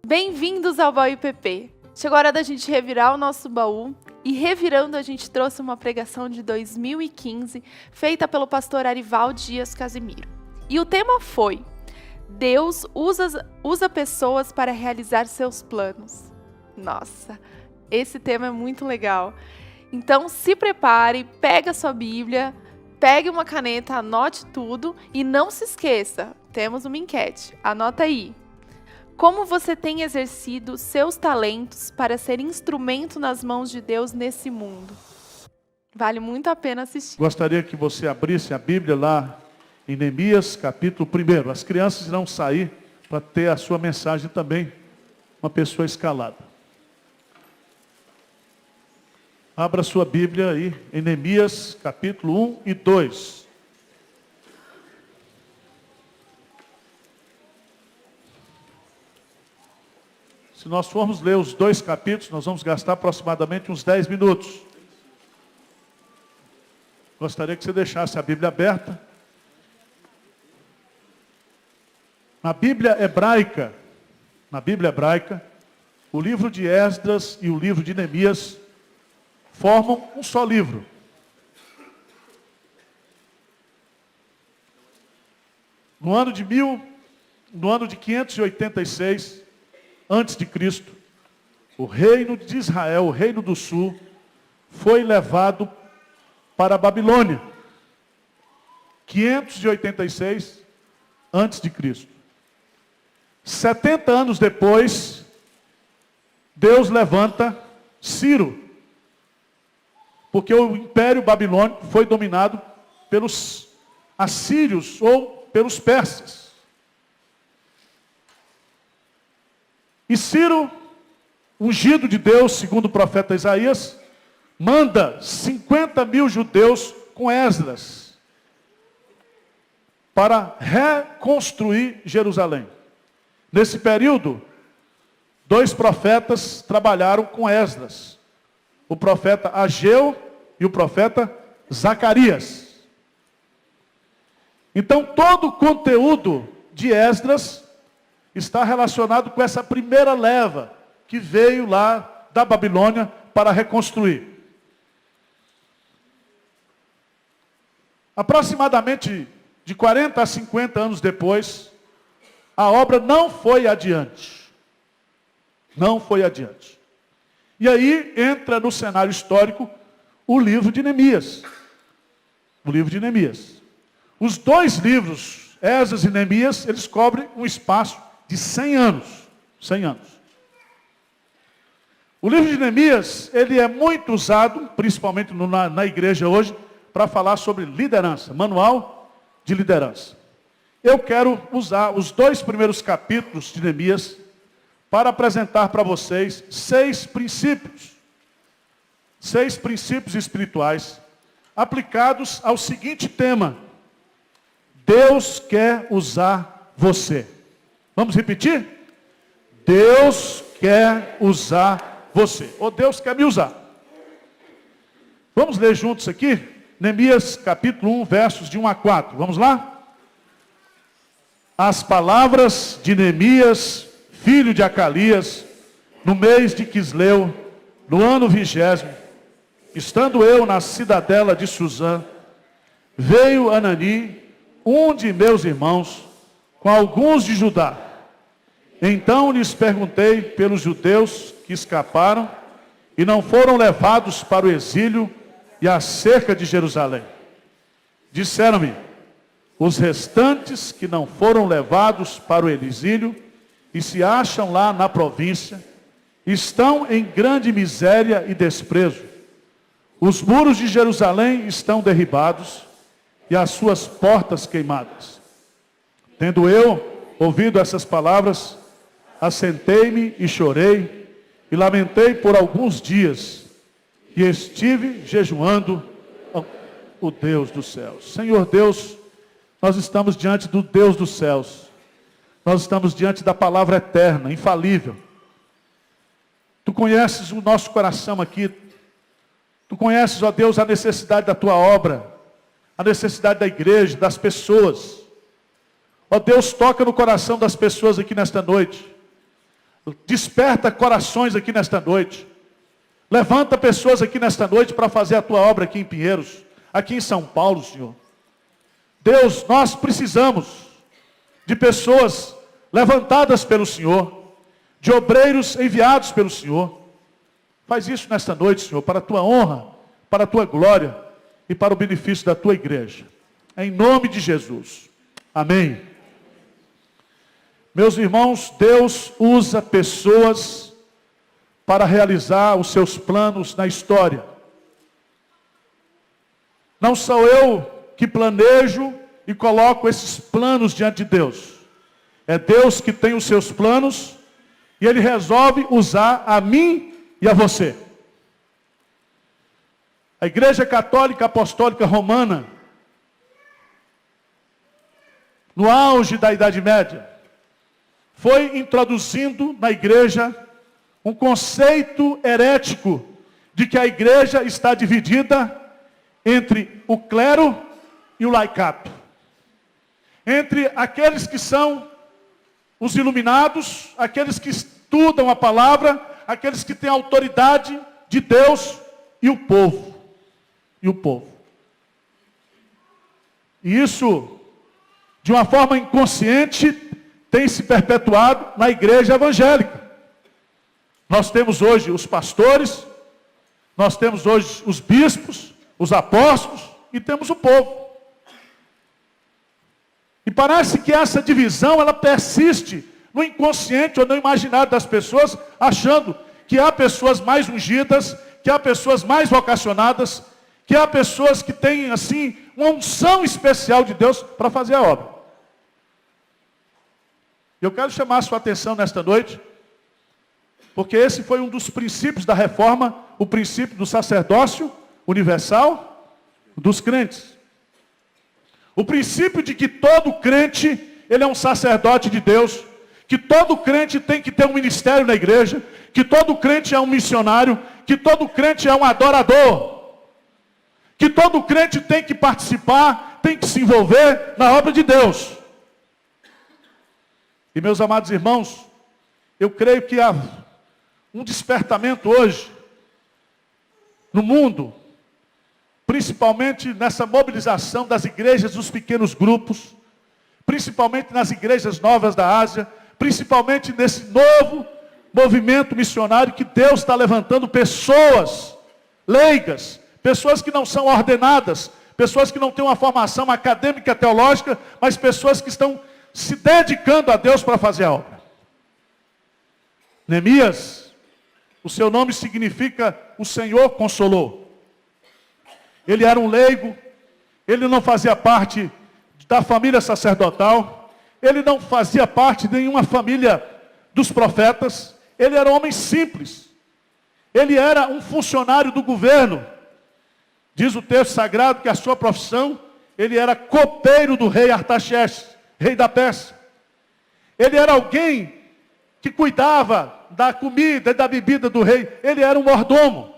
Bem-vindos ao Baú IPP. Chegou a hora da gente revirar o nosso baú e revirando a gente trouxe uma pregação de 2015 feita pelo pastor Arival Dias Casimiro. E o tema foi: Deus usa pessoas para realizar seus planos. Nossa, esse tema é muito legal. Então se prepare, pega a sua Bíblia, pegue uma caneta, anote tudo e não se esqueça, temos uma enquete, anota aí. Como você tem exercido seus talentos para ser instrumento nas mãos de Deus nesse mundo? Vale muito a pena assistir. Gostaria que você abrisse a Bíblia lá em Neemias, capítulo 1. As crianças irão sair para ter a sua mensagem também, uma pessoa escalada. Abra sua Bíblia aí em Neemias, capítulo 1 e 2. Se nós formos ler os dois capítulos, nós vamos gastar aproximadamente uns 10 minutos. Gostaria que você deixasse a Bíblia aberta. Na Bíblia hebraica, o livro de Esdras e o livro de Neemias formam um só livro. No ano de 586 antes de Cristo, o reino de Israel, o reino do sul, foi levado para a Babilônia. 586 antes de Cristo. 70 anos depois, Deus levanta Ciro, porque o Império Babilônico foi dominado pelos assírios ou pelos persas. E Ciro, ungido de Deus, segundo o profeta Isaías, manda 50 mil judeus com Esdras para reconstruir Jerusalém. Nesse período, 2 profetas trabalharam com Esdras, o profeta Ageu e o profeta Zacarias. Então todo o conteúdo de Esdras está relacionado com essa primeira leva que veio lá da Babilônia para reconstruir. Aproximadamente de 40 a 50 anos depois, a obra não foi adiante. Não foi adiante. E aí entra no cenário histórico o livro de Neemias. O livro de Neemias. Os dois livros, Esdras e Neemias, eles cobrem um espaço de 100 anos. 100 anos. O livro de Neemias, ele é muito usado, principalmente na igreja hoje, para falar sobre liderança, manual de liderança. Eu quero usar os 2 primeiros capítulos de Neemias para apresentar para vocês 6 princípios. 6 princípios espirituais aplicados ao seguinte tema: Deus quer usar você. Vamos repetir? Deus quer usar você. Ou Deus quer me usar. Vamos ler juntos aqui? Neemias capítulo 1, versos de 1 a 4. Vamos lá? As palavras de Neemias, filho de Acalias, no mês de Quisleu, no ano 20º, estando eu na cidadela de Suzã, veio Anani, um de meus irmãos, com alguns de Judá. Então lhes perguntei pelos judeus que escaparam e não foram levados para o exílio e acerca de Jerusalém. Disseram-me: os restantes que não foram levados para o exílio e se acham lá na província, estão em grande miséria e desprezo. Os muros de Jerusalém estão derribados e as suas portas queimadas. Tendo eu ouvido essas palavras, assentei-me e chorei, e lamentei por alguns dias, e estive jejuando o Deus dos céus. Senhor Deus, nós estamos diante do Deus dos céus. Nós estamos diante da palavra eterna, infalível. Tu conheces o nosso coração aqui. Tu conheces, ó Deus, a necessidade da tua obra, a necessidade da igreja, das pessoas. Ó Deus, toca no coração das pessoas aqui nesta noite. Desperta corações aqui nesta noite. Levanta pessoas aqui nesta noite para fazer a tua obra aqui em Pinheiros, aqui em São Paulo, Senhor. Deus, nós precisamos de pessoas levantadas pelo Senhor, de obreiros enviados pelo Senhor. Faz isso nesta noite, Senhor, para a tua honra, para a tua glória e para o benefício da tua igreja. Em nome de Jesus. Amém. Meus irmãos, Deus usa pessoas para realizar os seus planos na história. Não sou eu que planejo e coloco esses planos diante de Deus. É Deus que tem os seus planos e Ele resolve usar a mim e a você. A Igreja Católica Apostólica Romana, no auge da Idade Média, foi introduzindo na igreja um conceito herético de que a igreja está dividida entre o clero e o laicato. Entre aqueles que são os iluminados, aqueles que estudam a palavra, aqueles que têm a autoridade de Deus e o povo. E o povo. E isso, de uma forma inconsciente, tem se perpetuado na igreja evangélica. Nós temos hoje os pastores, nós temos hoje os bispos, os apóstolos e temos o povo. E parece que essa divisão, ela persiste no inconsciente ou no imaginário das pessoas, achando que há pessoas mais ungidas, que há pessoas mais vocacionadas, que há pessoas que têm, assim, uma unção especial de Deus para fazer a obra. Eu quero chamar a sua atenção nesta noite, porque esse foi um dos princípios da reforma, o princípio do sacerdócio universal dos crentes. O princípio de que todo crente, ele é um sacerdote de Deus, que todo crente tem que ter um ministério na igreja, que todo crente é um missionário, que todo crente é um adorador, que todo crente tem que participar, tem que se envolver na obra de Deus. E meus amados irmãos, eu creio que há um despertamento hoje no mundo, principalmente nessa mobilização das igrejas dos pequenos grupos, principalmente nas igrejas novas da Ásia, principalmente nesse novo movimento missionário que Deus está levantando pessoas leigas, pessoas que não são ordenadas, pessoas que não têm uma formação acadêmica teológica, mas pessoas que estão se dedicando a Deus para fazer a obra. Neemias, o seu nome significa o Senhor consolou. Ele era um leigo, ele não fazia parte da família sacerdotal, ele não fazia parte de nenhuma família dos profetas, ele era um homem simples, ele era um funcionário do governo. Diz o texto sagrado que a sua profissão, ele era copeiro do rei Artaxerxes, rei da Pérsia. Ele era alguém que cuidava da comida e da bebida do rei, ele era um mordomo.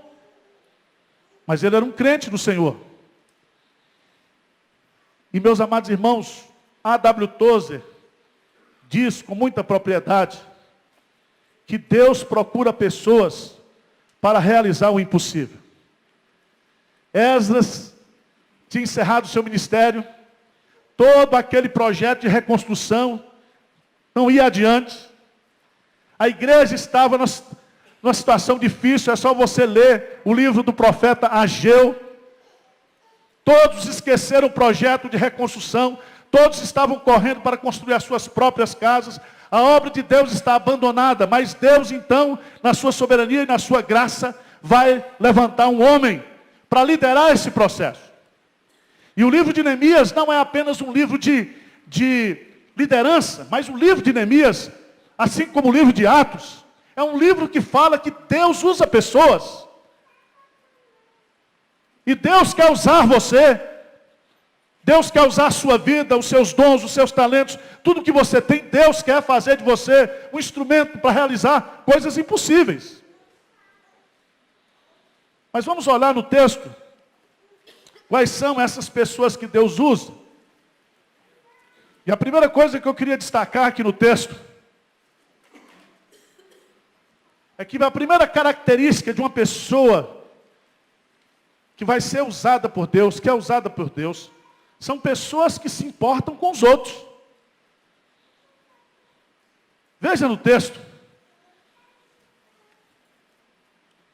Mas ele era um crente do Senhor. E meus amados irmãos, A.W. Tozer diz com muita propriedade que Deus procura pessoas para realizar o impossível. Esdras tinha encerrado o seu ministério, todo aquele projeto de reconstrução não ia adiante. A igreja estava numa situação difícil, é só você ler o livro do profeta Ageu. Todos esqueceram o projeto de reconstrução, todos estavam correndo para construir as suas próprias casas. A obra de Deus está abandonada, mas Deus então, na sua soberania e na sua graça, vai levantar um homem para liderar esse processo. E o livro de Neemias não é apenas um livro de liderança, mas o livro de Neemias, assim como o livro de Atos, é um livro que fala que Deus usa pessoas. E Deus quer usar você. Deus quer usar a sua vida, os seus dons, os seus talentos, tudo que você tem, Deus quer fazer de você um instrumento para realizar coisas impossíveis. Mas vamos olhar no texto, quais são essas pessoas que Deus usa. E a primeira coisa que eu queria destacar aqui no texto, é que a primeira característica de uma pessoa que vai ser usada por Deus, que é usada por Deus, são pessoas que se importam com os outros. Veja no texto.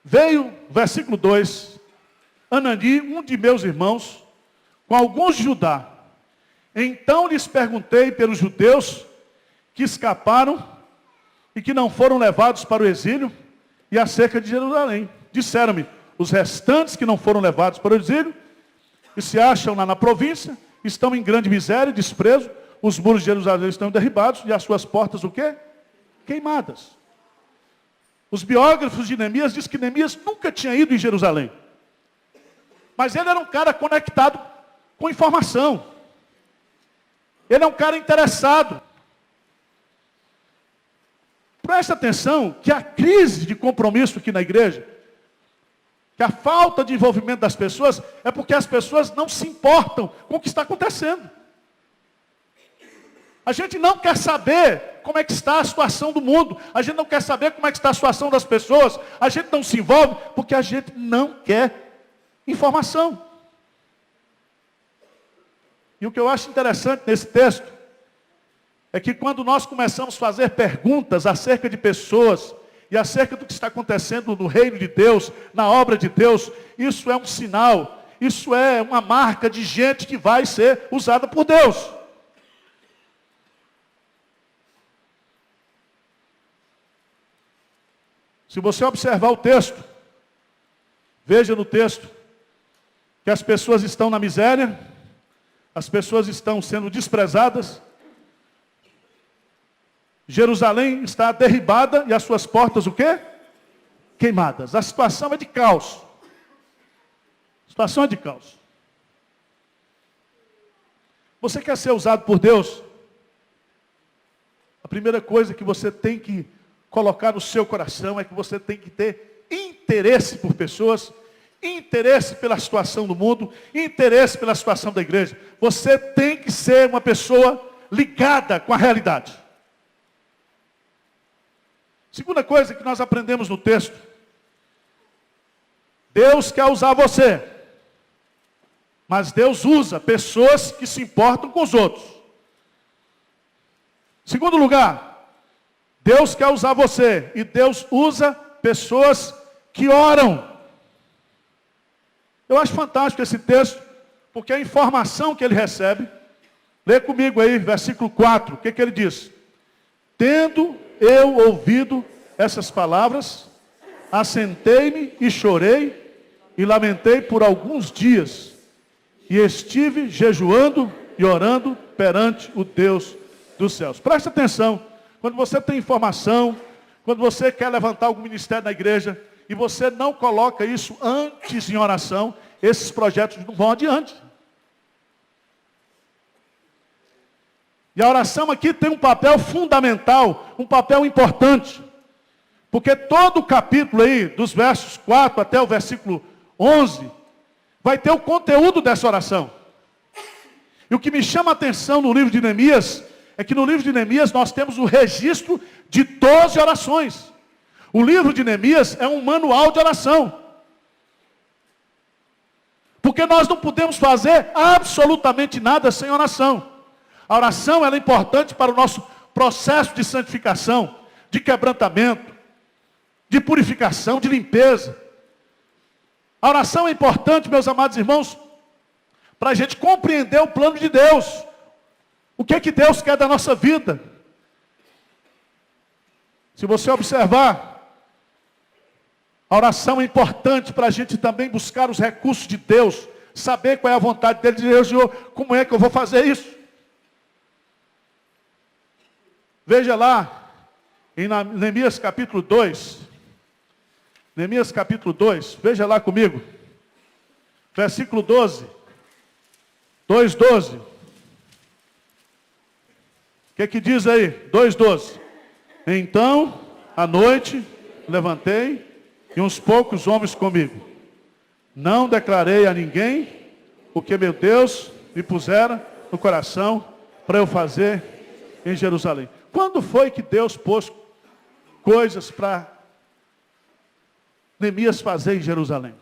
Veio, versículo 2, Anani, um de meus irmãos, com alguns de Judá. Então lhes perguntei pelos judeus que escaparam e que não foram levados para o exílio, e acerca de Jerusalém. Disseram-me, os restantes que não foram levados para o exílio, e se acham lá na província, estão em grande miséria e desprezo, os muros de Jerusalém estão derribados, e as suas portas o quê? Queimadas. Os biógrafos de Neemias dizem que Neemias nunca tinha ido em Jerusalém. Mas ele era um cara conectado com informação. Ele é um cara interessado. Presta atenção que a crise de compromisso aqui na igreja, que a falta de envolvimento das pessoas, é porque as pessoas não se importam com o que está acontecendo. A gente não quer saber como é que está a situação do mundo. A gente não quer saber como é que está a situação das pessoas. A gente não se envolve porque a gente não quer informação. E o que eu acho interessante nesse texto é que quando nós começamos a fazer perguntas acerca de pessoas e acerca do que está acontecendo no reino de Deus, na obra de Deus, isso é um sinal, isso é uma marca de gente que vai ser usada por Deus. Se você observar o texto, veja no texto que as pessoas estão na miséria, as pessoas estão sendo desprezadas, Jerusalém está derribada e as suas portas o quê? Queimadas. A situação é de caos. A situação é de caos. Você quer ser usado por Deus? A primeira coisa que você tem que colocar no seu coração é que você tem que ter interesse por pessoas, interesse pela situação do mundo, interesse pela situação da igreja. Você tem que ser uma pessoa ligada com a realidade. Segunda coisa que nós aprendemos no texto. Deus quer usar você. Mas Deus usa pessoas que se importam com os outros. Segundo lugar, Deus quer usar você. E Deus usa pessoas que oram. Eu acho fantástico esse texto, porque a informação que ele recebe, lê comigo aí, versículo 4, o que ele diz? Tendo eu ouvido essas palavras, assentei-me e chorei e lamentei por alguns dias, e estive jejuando e orando perante o Deus dos céus. Presta atenção, quando você tem informação, quando você quer levantar algum ministério na igreja, e você não coloca isso antes em oração, esses projetos não vão adiante. E a oração aqui tem um papel fundamental, um papel importante. Porque todo o capítulo aí, dos versos 4 até o versículo 11, vai ter o conteúdo dessa oração. E o que me chama a atenção no livro de Neemias, é que no livro de Neemias nós temos o registro de 12 orações. O livro de Neemias é um manual de oração. Porque nós não podemos fazer absolutamente nada sem oração. A oração ela é importante para o nosso processo de santificação, de quebrantamento, de purificação, de limpeza. A oração é importante, meus amados irmãos, para a gente compreender o plano de Deus. O que é que Deus quer da nossa vida? Se você observar, a oração é importante para a gente também buscar os recursos de Deus, saber qual é a vontade dele, dizer, Senhor, como é que eu vou fazer isso? Veja lá, em Neemias capítulo 2. Neemias capítulo 2, veja lá comigo. Versículo 12. 2:12. O que diz aí? 2:12. Então, à noite, levantei, e uns poucos homens comigo. Não declarei a ninguém o que meu Deus me pusera no coração para eu fazer em Jerusalém. Quando foi que Deus pôs coisas para Neemias fazer em Jerusalém?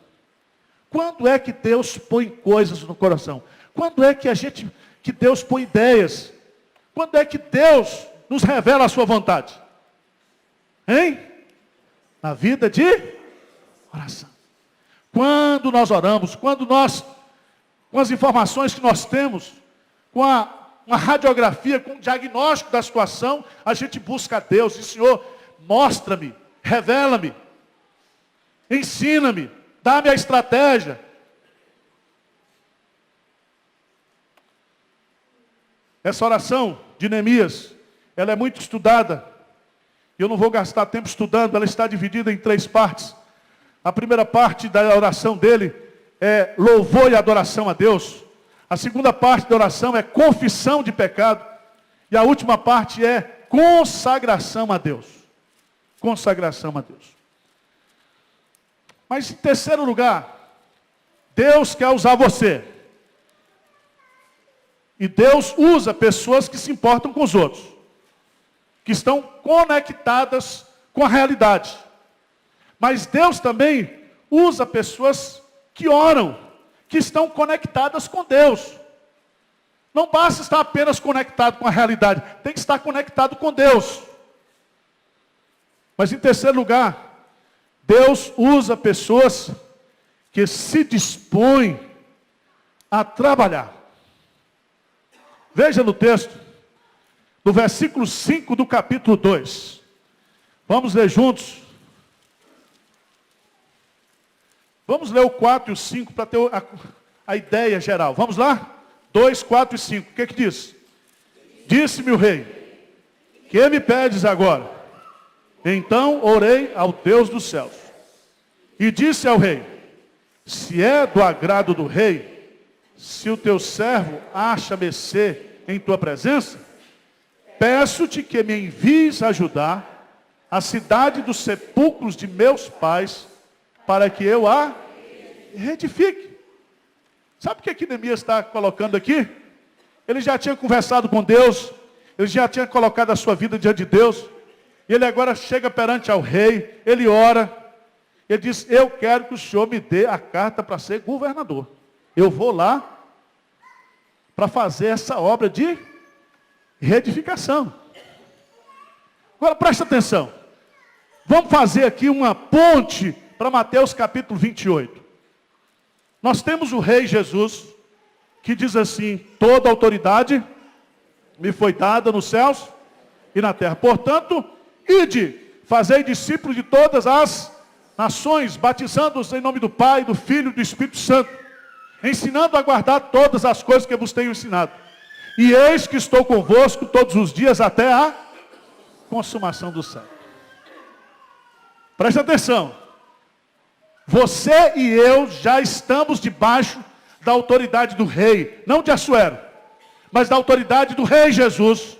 Quando é que Deus põe coisas no coração? Quando é que Deus põe ideias? Quando é que Deus nos revela a sua vontade? Hein? Na vida de oração. Quando nós oramos, quando nós, com as informações que nós temos, com uma radiografia, com um diagnóstico da situação, a gente busca a Deus. E Senhor, mostra-me, revela-me, ensina-me, dá-me a estratégia. Essa oração de Neemias, ela é muito estudada. Eu não vou gastar tempo estudando, ela está dividida em 3 partes. A primeira parte da oração dele é louvor e adoração a Deus. A segunda parte da oração é confissão de pecado. E a última parte é consagração a Deus. Consagração a Deus. Mas em terceiro lugar, Deus quer usar você. E Deus usa pessoas que se importam com os outros. Que estão conectadas com a realidade. Mas Deus também usa pessoas que oram, que estão conectadas com Deus. Não basta estar apenas conectado com a realidade, tem que estar conectado com Deus. Mas em terceiro lugar, Deus usa pessoas que se dispõem a trabalhar. Veja no texto, no versículo 5 do capítulo 2. Vamos ler juntos. Vamos ler o 4 e o 5 para ter a ideia geral. Vamos lá? 2, 4 e 5. O que que diz? Disse-me o rei: que me pedes agora? Então orei ao Deus dos céus. E disse ao rei: se é do agrado do rei, se o teu servo acha mercê em tua presença, peço-te que me envies ajudar a cidade dos sepulcros de meus pais, para que eu a reedifique. Sabe o que Neemias está colocando aqui? Ele já tinha conversado com Deus, ele já tinha colocado a sua vida diante de Deus, e ele agora chega perante ao rei, ele ora, ele diz: eu quero que o Senhor me dê a carta para ser governador. Eu vou lá para fazer essa obra de reedificação. Agora presta atenção. Vamos fazer aqui uma ponte para Mateus capítulo 28. Nós temos o rei Jesus, que diz assim: toda autoridade me foi dada nos céus e na terra. Portanto, ide, fazei discípulos de todas as nações, batizando-os em nome do Pai, do Filho e do Espírito Santo, ensinando a guardar todas as coisas que vos tenho ensinado. E eis que estou convosco todos os dias até a consumação do século. Presta atenção. Você e eu já estamos debaixo da autoridade do rei, não de Assuero, mas da autoridade do rei Jesus.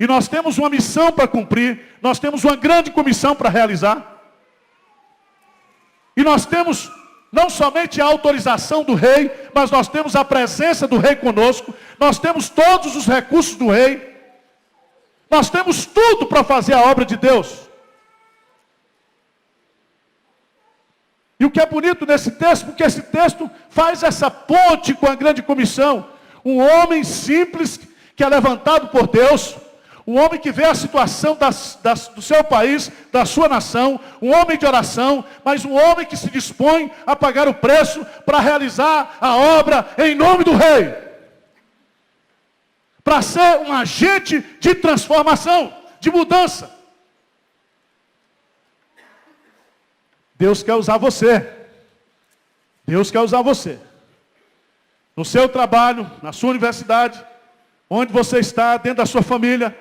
E nós temos uma missão para cumprir, nós temos uma grande comissão para realizar. E nós temos não somente a autorização do rei, mas nós temos a presença do rei conosco, nós temos todos os recursos do rei, nós temos tudo para fazer a obra de Deus. E o que é bonito nesse texto, porque esse texto faz essa ponte com a grande comissão. Um homem simples, que é levantado por Deus, um homem que vê a situação do seu país, da sua nação, um homem de oração, mas um homem que se dispõe a pagar o preço para realizar a obra em nome do rei. Para ser um agente de transformação, de mudança. Deus quer usar você. Deus quer usar você. No seu trabalho, na sua universidade, onde você está, dentro da sua família.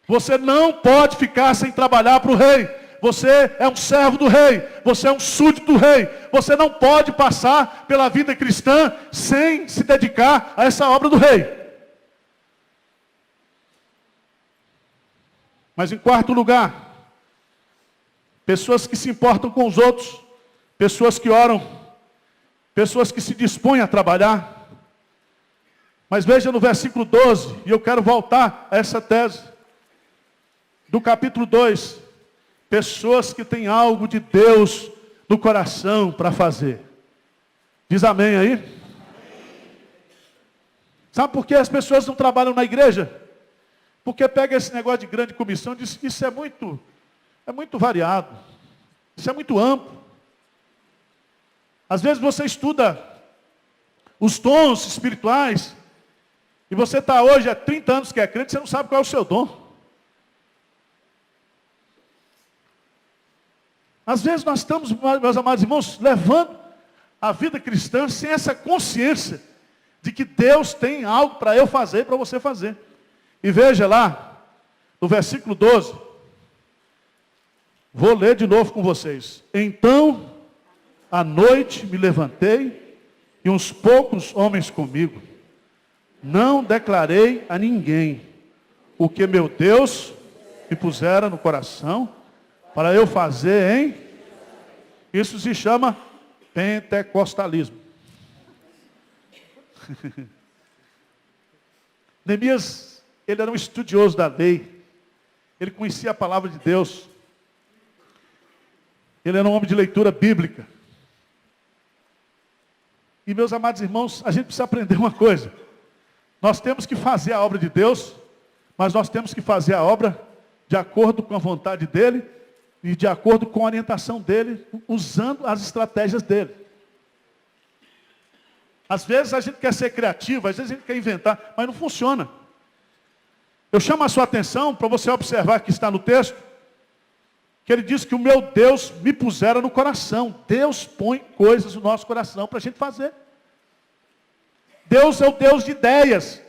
Você não pode ficar sem trabalhar para o rei. Você é um servo do rei. Você é um súdito do rei. Você não pode passar pela vida cristã sem se dedicar a essa obra do rei. Mas em quarto lugar, pessoas que se importam com os outros, pessoas que oram, pessoas que se dispõem a trabalhar. Mas veja no versículo 12, e eu quero voltar a essa tese, do capítulo 2. Pessoas que têm algo de Deus no coração para fazer. Diz amém aí? Sabe por que as pessoas não trabalham na igreja? Porque pega esse negócio de grande comissão e diz que isso é muito variado. Isso é muito amplo. Às vezes você estuda os dons espirituais e você está hoje há 30 anos que é crente, você não sabe qual é o seu dom. Às vezes nós estamos, meus amados irmãos, levando a vida cristã sem essa consciência de que Deus tem algo para eu fazer, para você fazer. E veja lá, no versículo 12, vou ler de novo com vocês. Então, à noite me levantei e uns poucos homens comigo. Não declarei a ninguém o que meu Deus me pusera no coração para eu fazer, hein? Isso se chama pentecostalismo. Neemias, ele era um estudioso da lei. Ele conhecia a palavra de Deus. Ele era um homem de leitura bíblica. E meus amados irmãos, a gente precisa aprender uma coisa. Nós temos que fazer a obra de Deus, mas nós temos que fazer a obra de acordo com a vontade dEle e de acordo com a orientação dEle, usando as estratégias dEle. Às vezes a gente quer ser criativo, às vezes a gente quer inventar, mas não funciona. Eu chamo a sua atenção para você observar que está no texto, que ele diz que o meu Deus me pusera no coração. Deus põe coisas no nosso coração para a gente fazer. Deus é o Deus de ideias.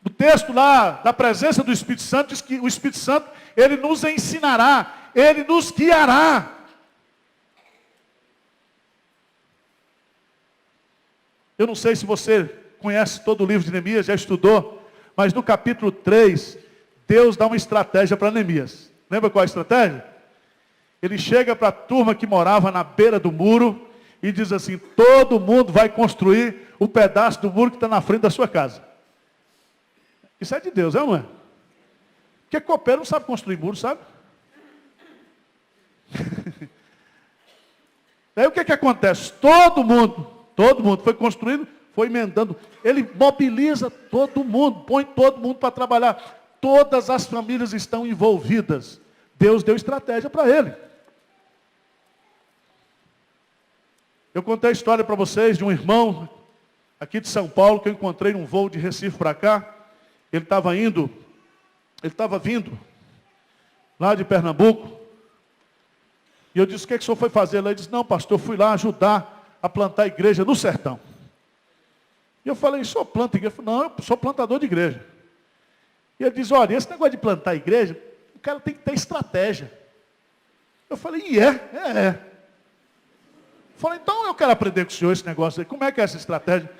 O texto lá, da presença do Espírito Santo, diz que o Espírito Santo, ele nos ensinará, ele nos guiará. Eu não sei se você conhece todo o livro de Neemias, já estudou, mas no capítulo 3, Deus dá uma estratégia para Neemias. Lembra qual é a estratégia? Ele chega para a turma que morava na beira do muro e diz assim: todo mundo vai construir o pedaço do muro que está na frente da sua casa. Isso é de Deus, é ou não é? Porque copeiro não sabe construir muro, sabe? Aí o que acontece? Todo mundo foi construindo, foi emendando. Ele mobiliza todo mundo, põe todo mundo para trabalhar. Todas as famílias estão envolvidas. Deus deu estratégia para ele. Eu contei a história para vocês de um irmão aqui de São Paulo, que eu encontrei num voo de Recife para cá. Ele estava vindo lá de Pernambuco. E eu disse: o que o senhor foi fazer lá? Ele disse: não, pastor, eu fui lá ajudar a plantar a igreja no sertão. E eu falei: o senhor planta igreja? Ele falou: não, eu sou plantador de igreja. E ele diz: olha, esse negócio de plantar igreja, o cara tem que ter estratégia. Eu falei: e é? Eu falei: então eu quero aprender com o senhor esse negócio aí. Como é que é essa estratégia?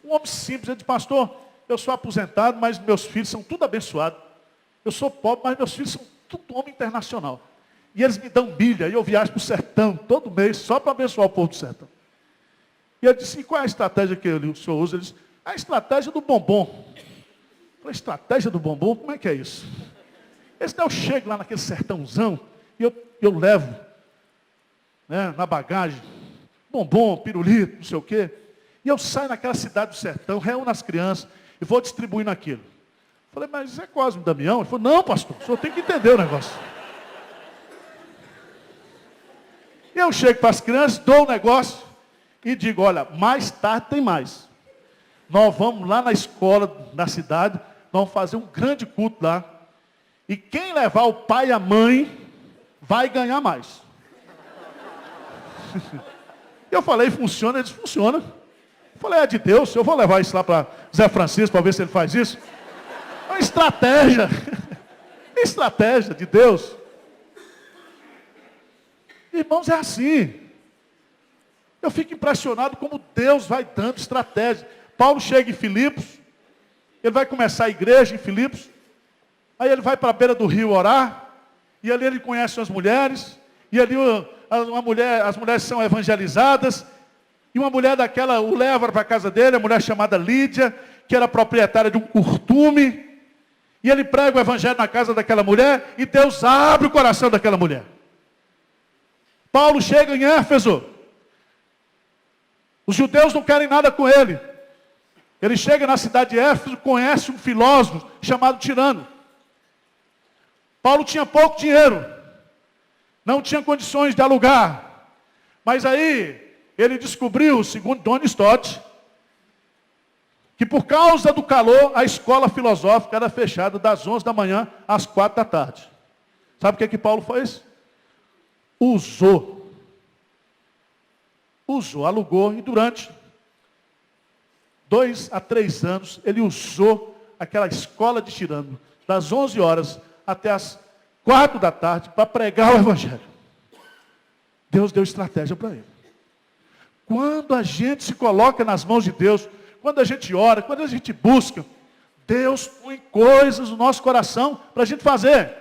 Um homem simples, ele disse: pastor, eu sou aposentado, mas meus filhos são tudo abençoados. Eu sou pobre, mas meus filhos são tudo homem internacional. E eles me dão milha, e eu viajo para o sertão todo mês, só para abençoar o povo do sertão. E eu disse: e qual é a estratégia que o senhor usa? Ele disse: a estratégia do bombom. Eu falei: estratégia do bombom? Como é que é isso? Esse daí eu chego lá naquele sertãozão, e eu levo, né, na bagagem, bombom, pirulito, não sei o quê. E eu saio naquela cidade do sertão, reúno as crianças, e vou distribuindo aquilo. Eu falei: mas isso é Cosme Damião? Ele falou: não, pastor, o senhor tem que entender o negócio. E eu chego para as crianças, dou o negócio, e digo: olha, mais tarde tem mais. Nós vamos lá na escola da cidade, nós vamos fazer um grande culto lá. E quem levar o pai e a mãe, vai ganhar mais. Eu falei: funciona? Ele disse: funciona. Eu falei: é de Deus, eu vou levar isso lá para Zé Francisco, para ver se ele faz isso. É uma estratégia. Estratégia de Deus. Irmãos, é assim. Eu fico impressionado como Deus vai dando estratégia. Paulo chega em Filipos, ele vai começar a igreja em Filipos, aí ele vai para a beira do rio orar, e ali ele conhece as mulheres, e ali as mulheres são evangelizadas, e uma mulher daquela o leva para a casa dele, a mulher chamada Lídia, que era proprietária de um curtume, E ele prega o evangelho na casa daquela mulher e Deus abre o coração daquela mulher. Paulo chega em Éfeso. Os judeus não querem nada com ele. Ele chega na cidade de Éfeso, conhece um filósofo chamado Tirano. Paulo tinha pouco dinheiro, não tinha condições de alugar. Mas aí ele descobriu, segundo John Stott, que por causa do calor, a escola filosófica era fechada das 11 da manhã às 4 da tarde. Sabe o que Paulo fez? Usou, alugou, e durante 2 a 3 anos, ele usou aquela escola de Tirano, das 11 horas até as 4 da tarde, para pregar o evangelho. Deus deu estratégia para ele. Quando a gente se coloca nas mãos de Deus, quando a gente ora, quando a gente busca, Deus põe coisas no nosso coração para a gente fazer.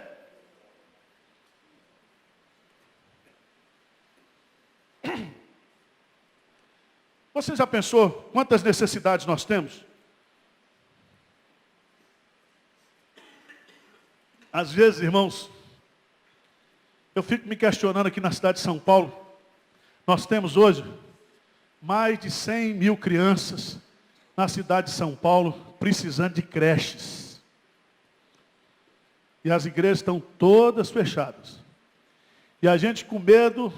Você já pensou quantas necessidades nós temos? Às vezes, irmãos, eu fico me questionando aqui na cidade de São Paulo. Nós temos hoje mais de 100 mil crianças na cidade de São Paulo precisando de creches. E as igrejas estão todas fechadas. E a gente com medo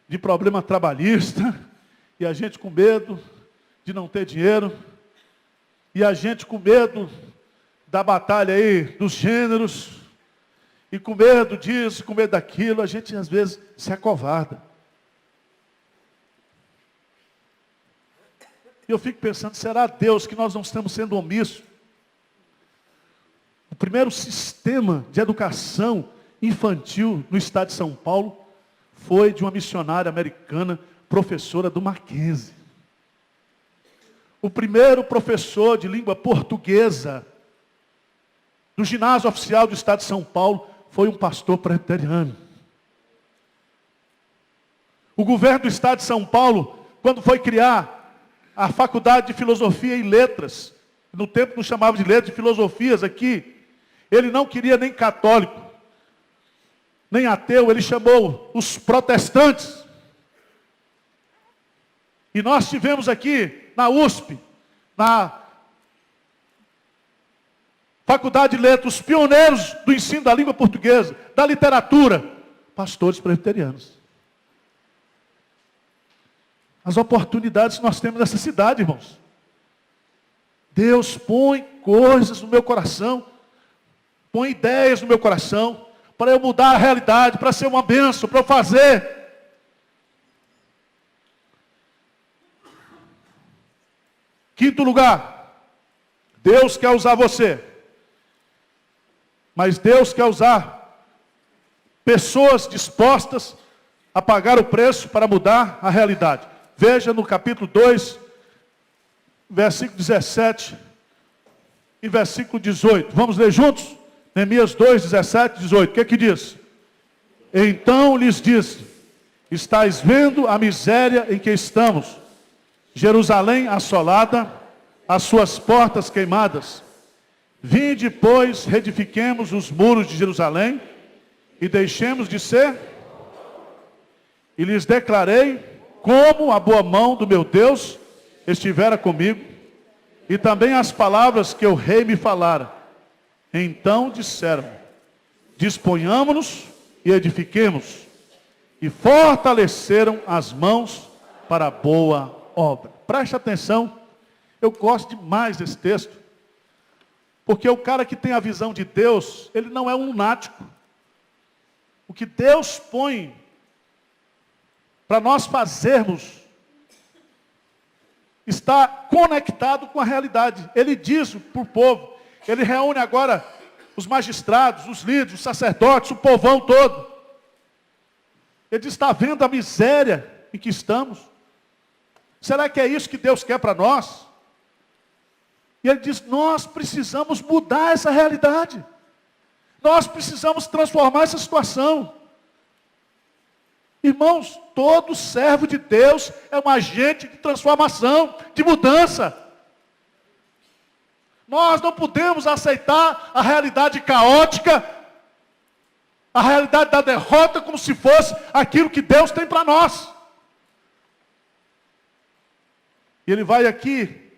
de problema trabalhista, e a gente com medo de não ter dinheiro, e a gente com medo da batalha aí dos gêneros, e com medo disso, com medo daquilo, a gente às vezes se acovarda. E eu fico pensando, será Deus que nós não estamos sendo omissos? O primeiro sistema de educação infantil no estado de São Paulo foi de uma missionária americana, professora do Mackenzie. O primeiro professor de língua portuguesa do ginásio oficial do estado de São Paulo foi um pastor presbiteriano. O governo do estado de São Paulo, quando foi criar a faculdade de filosofia e letras, no tempo não chamava de letras, de filosofias aqui, ele não queria nem católico, nem ateu, ele chamou os protestantes. E nós tivemos aqui na USP, na Faculdade de Letras, os pioneiros do ensino da língua portuguesa, da literatura, pastores presbiterianos. As oportunidades que nós temos nessa cidade, irmãos. Deus põe coisas no meu coração, põe ideias no meu coração, para eu mudar a realidade, para ser uma bênção, para eu fazer. Quinto lugar, Deus quer usar você. Mas Deus quer usar pessoas dispostas a pagar o preço para mudar a realidade. Veja no capítulo 2, versículo 17 e versículo 18. Vamos ler juntos? Neemias 2, 17 e 18. O que é que diz? Então lhes disse: estáis vendo a miséria em que estamos, Jerusalém assolada, as suas portas queimadas. Vinde, pois, reedifiquemos os muros de Jerusalém e deixemos de ser. E lhes declarei como a boa mão do meu Deus estivera comigo, e também as palavras que o rei me falara. Então disseram: disponhamos-nos e edifiquemos. E fortaleceram as mãos para a boa obra. Preste atenção, eu gosto demais desse texto. Porque o cara que tem a visão de Deus, ele não é um lunático. O que Deus põe para nós fazermos está conectado com a realidade. Ele diz para o povo, ele reúne agora os magistrados, os líderes, os sacerdotes, o povão todo. Ele diz: está vendo a miséria em que estamos? Será que é isso que Deus quer para nós? E ele diz: nós precisamos mudar essa realidade. Nós precisamos transformar essa situação. Irmãos, todo servo de Deus é um agente de transformação, de mudança. Nós não podemos aceitar a realidade caótica, a realidade da derrota, como se fosse aquilo que Deus tem para nós. E ele vai aqui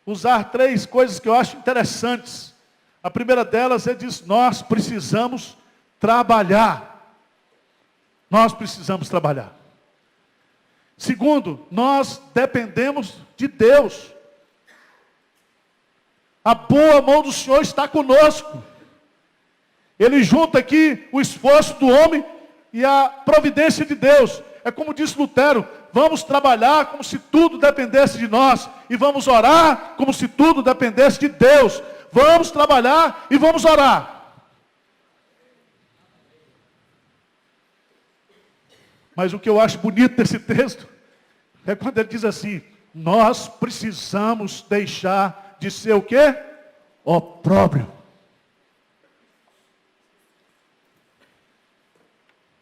usar 3 coisas que eu acho interessantes. A primeira delas, ele diz: nós precisamos trabalhar. Nós precisamos trabalhar. Segundo, nós dependemos de Deus. A boa mão do Senhor está conosco. Ele junta aqui o esforço do homem e a providência de Deus. É como disse Lutero: vamos trabalhar como se tudo dependesse de nós. E vamos orar como se tudo dependesse de Deus. Vamos trabalhar e vamos orar. Mas o que eu acho bonito desse texto é quando ele diz assim: nós precisamos deixar de ser o quê? Opróbrio.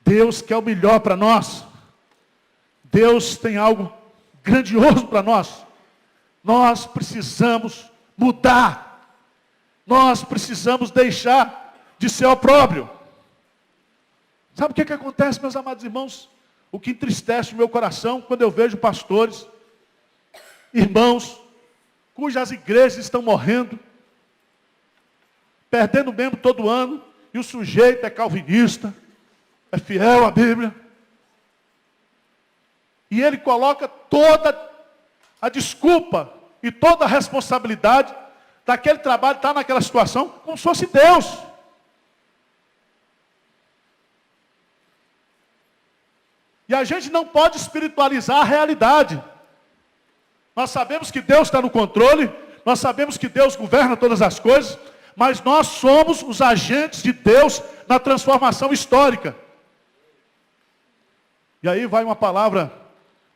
Deus quer o melhor para nós. Deus tem algo grandioso para nós. Nós precisamos mudar. Nós precisamos deixar de ser opróbrio. Sabe o que acontece, meus amados irmãos? O que entristece o meu coração quando eu vejo pastores, irmãos, cujas igrejas estão morrendo, perdendo membro todo ano, e o sujeito é calvinista, é fiel à Bíblia, e ele coloca toda a desculpa e toda a responsabilidade daquele trabalho estar naquela situação como se fosse Deus. E a gente não pode espiritualizar a realidade. Nós sabemos que Deus está no controle, nós sabemos que Deus governa todas as coisas, mas nós somos os agentes de Deus na transformação histórica. E aí vai uma palavra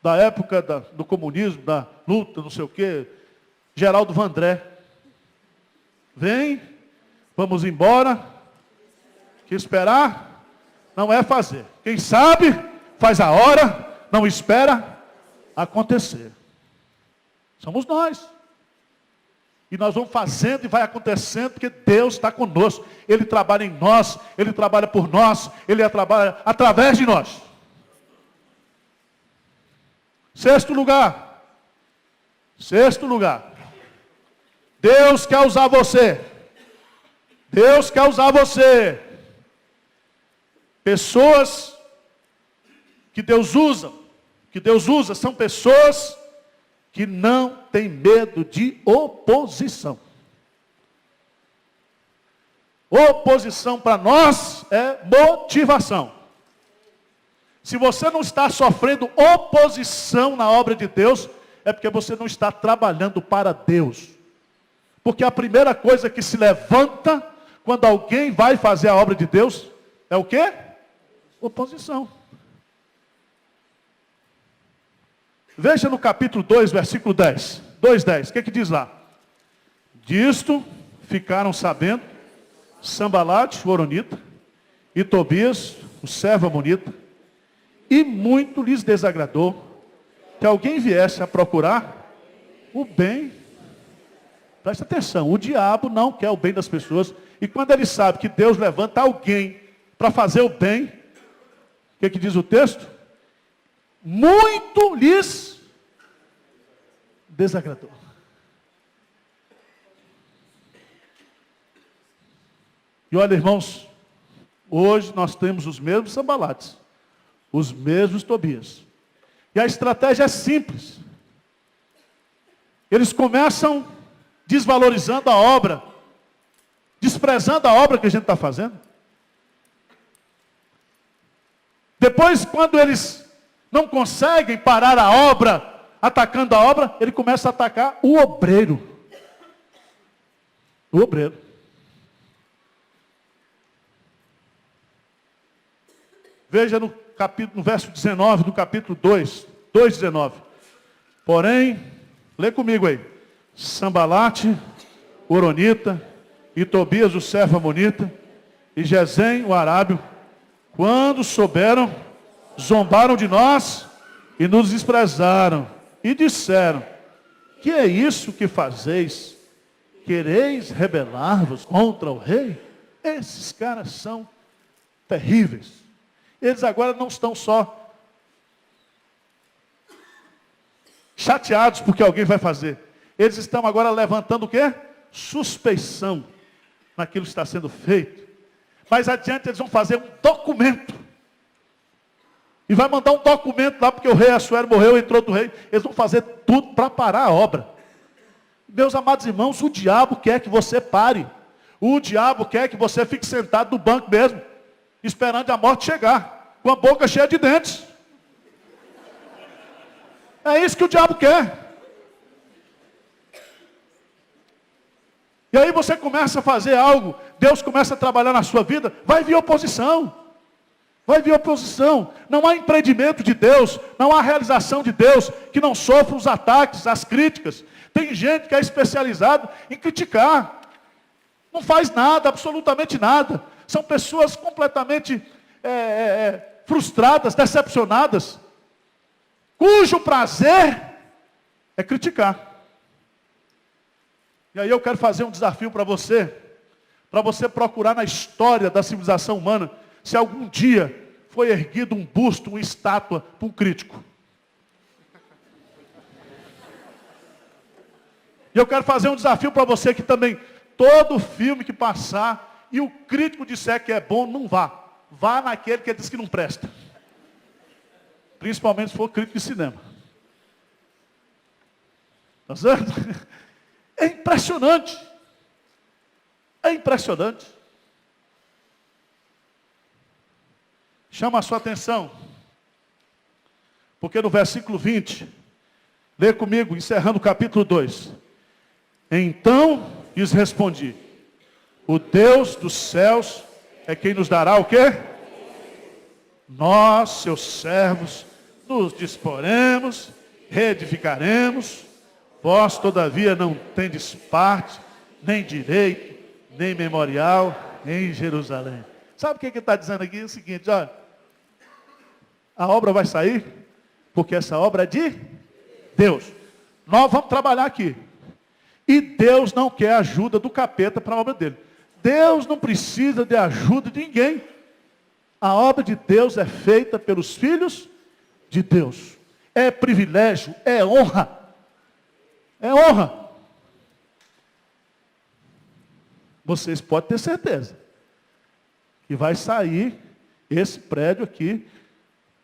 da época do comunismo, da luta, não sei o quê, Geraldo Vandré. Vem, vamos embora, que esperar não é fazer. Quem sabe, faz a hora, não espera acontecer. Somos nós. E nós vamos fazendo e vai acontecendo, porque Deus está conosco. Ele trabalha em nós, Ele trabalha por nós, Ele trabalha através de nós. 6º lugar. 6º lugar. Deus quer usar você. Deus quer usar você. Pessoas que Deus usa, são pessoas que não têm medo de oposição. Oposição para nós é motivação. Se você não está sofrendo oposição na obra de Deus, é porque você não está trabalhando para Deus. Porque a primeira coisa que se levanta quando alguém vai fazer a obra de Deus é o quê? Oposição. Veja no capítulo 2, versículo 10. 2:10. O que diz lá? Disto ficaram sabendo Sambalate, o horonita, e Tobias, o servo amonita, e muito lhes desagradou que alguém viesse a procurar o bem. Presta atenção, o diabo não quer o bem das pessoas. E quando ele sabe que Deus levanta alguém para fazer o bem, o que diz o texto? Muito lhes desagradou. E olha, irmãos, hoje nós temos os mesmos Sambalates, os mesmos Tobias. E a estratégia é simples. Eles começam desvalorizando a obra, desprezando a obra que a gente está fazendo. Depois, quando eles não conseguem parar a obra, atacando a obra, ele começa a atacar o obreiro. O obreiro. Veja no verso 19 do capítulo 2, 2:19. Porém, lê comigo aí. Sambalate, o horonita, e Tobias, o servo amonita, e Gesem, o arábio, quando souberam, zombaram de nós e nos desprezaram, e disseram: que é isso que fazeis? quereis rebelar-vos contra o rei? Esses caras são terríveis. Eles agora não estão só chateados porque alguém vai fazer. Eles estão agora levantando o quê? Suspeição naquilo que está sendo feito. Mais adiante eles vão fazer um documento. E vai mandar um documento lá, porque o rei Assuero morreu, entrou outro rei. Eles vão fazer tudo para parar a obra. Meus amados irmãos, o diabo quer que você pare. O diabo quer que você fique sentado no banco mesmo, esperando a morte chegar, com a boca cheia de dentes. É isso que o diabo quer. E aí você começa a fazer algo, Deus começa a trabalhar na sua vida, vai vir oposição. Vai vir oposição. Não há empreendimento de Deus, não há realização de Deus que não sofra os ataques, as críticas. Tem gente que é especializado em criticar. Não faz nada, absolutamente nada. São pessoas completamente frustradas, decepcionadas, cujo prazer é criticar. E aí eu quero fazer um desafio para você procurar na história da civilização humana, se algum dia foi erguido um busto, uma estátua para um crítico. E eu quero fazer um desafio para você que também, todo filme que passar e o crítico disser que é bom, não vá. Vá naquele que ele diz que não presta. Principalmente se for crítico de cinema. Está certo? É impressionante. É impressionante. Chama a sua atenção. Porque no versículo 20, lê comigo, encerrando o capítulo 2. Então lhes respondi: o Deus dos céus é quem nos dará o quê? Nós, seus servos, nos disporemos, reedificaremos. Vós, todavia, não tendes parte, nem direito, nem memorial em Jerusalém. Sabe o que ele está dizendo aqui? É o seguinte, olha. A obra vai sair, porque essa obra é de Deus. Nós vamos trabalhar aqui. E Deus não quer ajuda do capeta para a obra dele. Deus não precisa de ajuda de ninguém. A obra de Deus é feita pelos filhos de Deus. É privilégio, é honra. É honra. Vocês podem ter certeza que vai sair esse prédio aqui.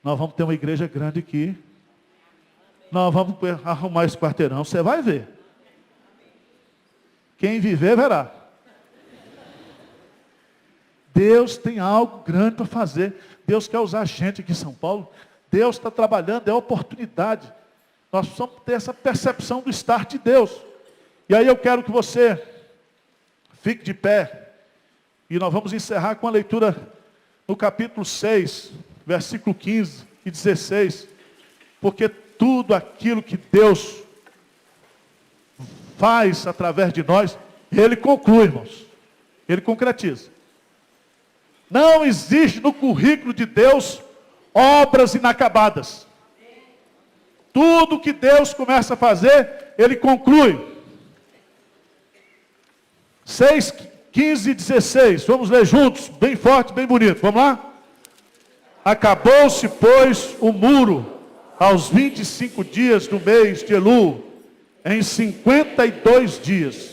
Nós vamos ter uma igreja grande aqui. Nós vamos arrumar esse quarteirão. Você vai ver. Quem viver, verá. Deus tem algo grande para fazer. Deus quer usar a gente aqui em São Paulo. Deus está trabalhando, é oportunidade. Nós precisamos ter essa percepção do estar de Deus. E aí eu quero que você fique de pé. E nós vamos encerrar com a leitura no capítulo 6, versículo 15 e 16. Porque tudo aquilo que Deus faz através de nós, Ele conclui, irmãos. Ele concretiza. Não existe no currículo de Deus obras inacabadas. Tudo que Deus começa a fazer, Ele conclui. 6, 15 e 16. Vamos ler juntos, bem forte, bem bonito. Vamos lá? Acabou-se, pois, o muro aos 25 dias do mês de Elul, em 52 dias.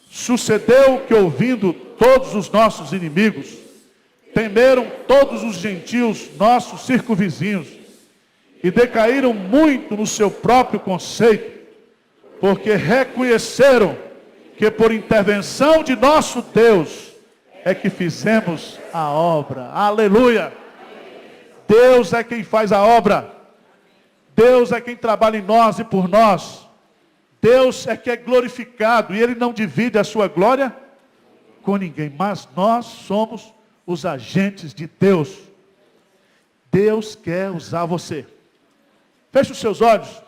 Sucedeu que, ouvindo todos os nossos inimigos, temeram todos os gentios, nossos circunvizinhos, e decaíram muito no seu próprio conceito, porque reconheceram que por intervenção de nosso Deus é que fizemos a obra. Aleluia! Deus é quem faz a obra. Deus é quem trabalha em nós e por nós. Deus é que é glorificado e Ele não divide a sua glória com ninguém. Mas nós somos os agentes de Deus. Deus quer usar você. Feche os seus olhos.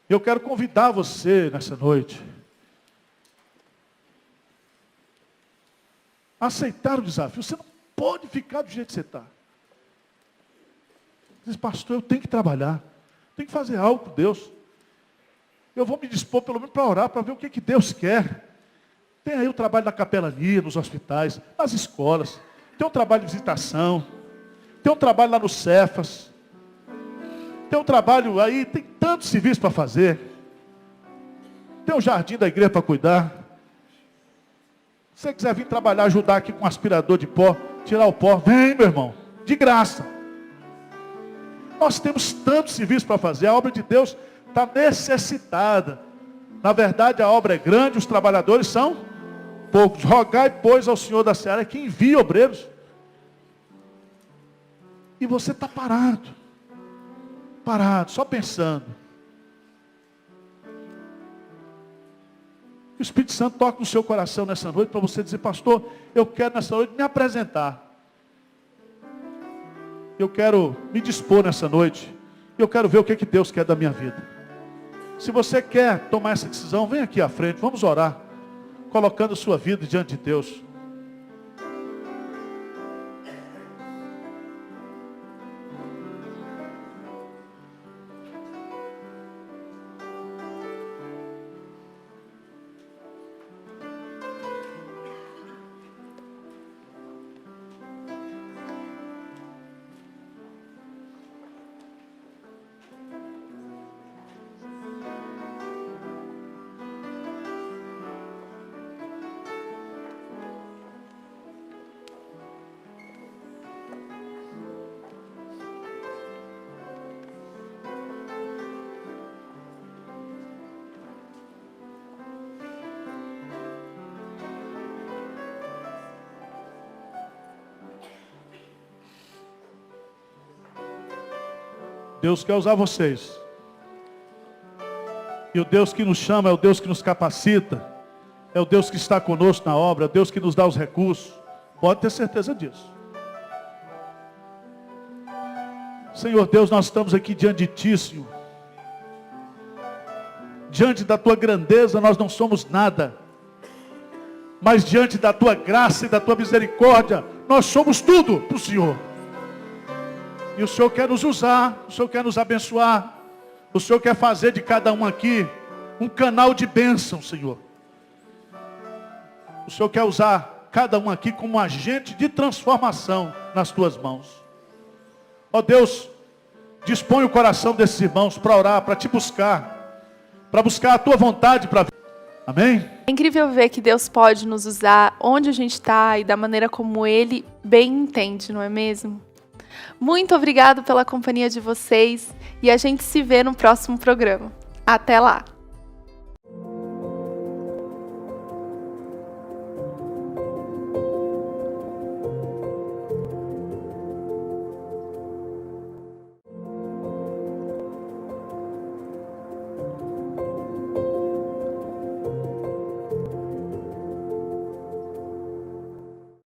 Eu quero convidar você nessa noite a aceitar o desafio. Você não pode ficar do jeito que você está. Diz, pastor, eu tenho que trabalhar. Tenho que fazer algo por Deus. Eu vou me dispor pelo menos para orar, para ver o que Deus quer. Tem aí o trabalho da capelania, nos hospitais, nas escolas. Tem um trabalho de visitação. Tem um trabalho lá no Cefas. Tem um trabalho aí, tem tanto serviço para fazer. Tem o jardim da igreja para cuidar. Se você quiser vir trabalhar, ajudar aqui com um aspirador de pó, tirar o pó, vem, meu irmão, de graça. Nós temos tanto serviço para fazer, a obra de Deus está necessitada. Na verdade, a obra é grande, os trabalhadores são poucos. Rogai, pois, ao Senhor da Seara que envie obreiros. E você está parado, só pensando. O Espírito Santo toca no seu coração nessa noite para você dizer: pastor, eu quero nessa noite me apresentar. Eu quero me dispor nessa noite. Eu quero ver o que Deus quer da minha vida. Se você quer tomar essa decisão, vem aqui à frente, vamos orar, colocando sua vida diante de Deus. Deus quer usar vocês. E o Deus que nos chama é o Deus que nos capacita. É o Deus que está conosco na obra. É o Deus que nos dá os recursos. Pode ter certeza disso. Senhor Deus, nós estamos aqui diante de Ti, Senhor. Diante da Tua grandeza nós não somos nada. Mas diante da Tua graça e da Tua misericórdia, nós somos tudo para o Senhor. E o Senhor quer nos usar, o Senhor quer nos abençoar. O Senhor quer fazer de cada um aqui um canal de bênção, Senhor. O Senhor quer usar cada um aqui como agente de transformação nas Tuas mãos. Ó Deus, dispõe o coração desses irmãos para orar, para Te buscar, para buscar a Tua vontade para ver. Amém? É incrível ver que Deus pode nos usar onde a gente está e da maneira como Ele bem entende, não é mesmo? Muito obrigado pela companhia de vocês e a gente se vê no próximo programa. Até lá!